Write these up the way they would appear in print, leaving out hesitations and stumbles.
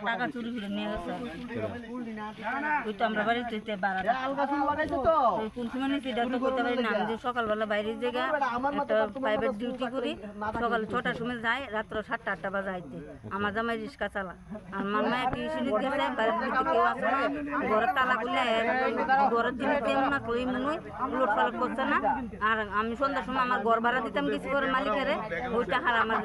টাকা চুরি করে নিয়ে গেছে। ওই তো আমরা বাড়িতে বাড়াটা কোন সময় নিয়েছি এটা তো করতে পারি না। আমি যে সকালবেলা বাইরের জায়গা একটা প্রাইভেট ডিউটি করি, সকাল 6টার সময় যাই, রাত্র 7টা 8টা বাজে আইতে। আমার জামাই রিক্সা চালা, আমার মায়ের টিউশনি গেছে, বাড়ির ভিতরে কেউ আসে না, ঘরের তালা খুলে ঘরের জিনিস এমন আসলো এই মনে হয় উলট পালট করছে না। আর আমি সন্ধ্যার সময় আমার ঘর ভাড়া দিতাম কিছু করে মালিকের, ওই টাকার আমার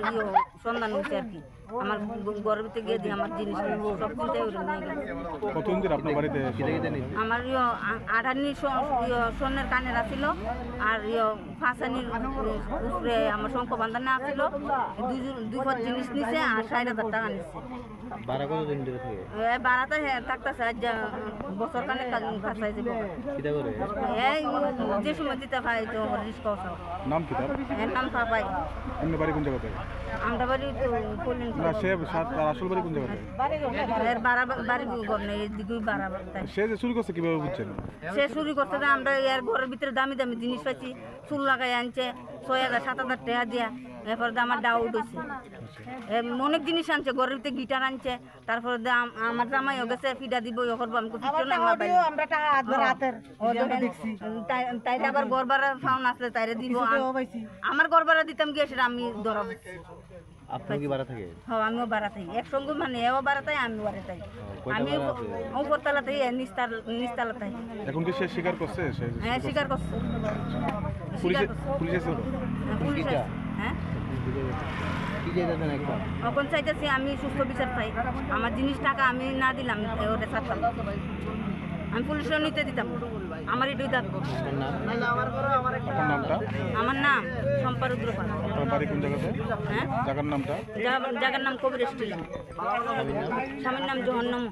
সন্ধান হচ্ছে আর কি। আমার ঘরের ভিতরে গিয়ে দিয়ে আমার জিনিস সব চিন্তাই ওটা নিয়ে গেছে। কতদিন ধরে আপনার বাড়িতে আমার আঠানি স্বর্ণের কানের আসিল, আর ফাঁসানির উপরে আমার শঙ্খ বান্ধানে আসিল, দুই পর জিনিস নিছে আর 60,000 টাকা নিচ্ছে। ভাড়া কতদিন ধরে থাকে? ভাড়াতে থাকতেছে বছর কানে ফাঁসাই যাবো। এই যে সময় দিতে পাই তো রিস্ক নাম কি তার? নাম পাপাই। এমনি বাড়ি কোন জায়গাতে? আমরা বাড়ি করলেন না সে তার আসল বাড়ি কোন জায়গাতে? বাড়ি ঘর নেই, এদিকেই বাড়া। সে যে চুরি করছে কিভাবে বুঝছেন? সে চুরি করতে না, আমরা এর ঘরের ভিতরে দামি দামি জিনিস পাইছি, চুল লাগাই আনছে 6,000 7,000 টাকা দিয়া। এরপর আমার ডাউট হয়েছে, অনেক জিনিস আনছে, ঘরের ভিতরে গিটার আনছে। তারপরে আমার জামাই গেছে ফিডা দিব করবো, আমি তাই আবার ঘর ভাড়া ফাউন আসলে তাইরে দিব। আমার ঘর ভাড়া দিতাম গিয়ে সেটা আমি ধরাবো। আপনার কি ভাড়া থাকে? হ্যাঁ আমিও বাড়া থাকি একসঙ্গে, মানে এও বাড়া থাকি আমিও বাড়া থাকি। আমি উপরতলা থাকি নিচতলা থাকি। এখন কি সে স্বীকার করছে? হ্যাঁ স্বীকার করছে। পুলিশ হ্যাঁ কি চাইতেছেন একবার? এখন চাইতেছি আমি সুস্থ বিচার চাই। আমার জিনিস টাকা আমি না দিলাম ওটা ছাড়তাম, আমি পুলিশেও নিতে দিতাম। আমার এটাই দাবি। আপনার নামটা? আমার নাম শম্পা রুদ্রপাল। আপনার বাড়ি কোন জায়গাতে? হ্যাঁ জায়গার নামটা? জায়গার নাম কবির স্টিল, স্বামীর নাম জহন্নম।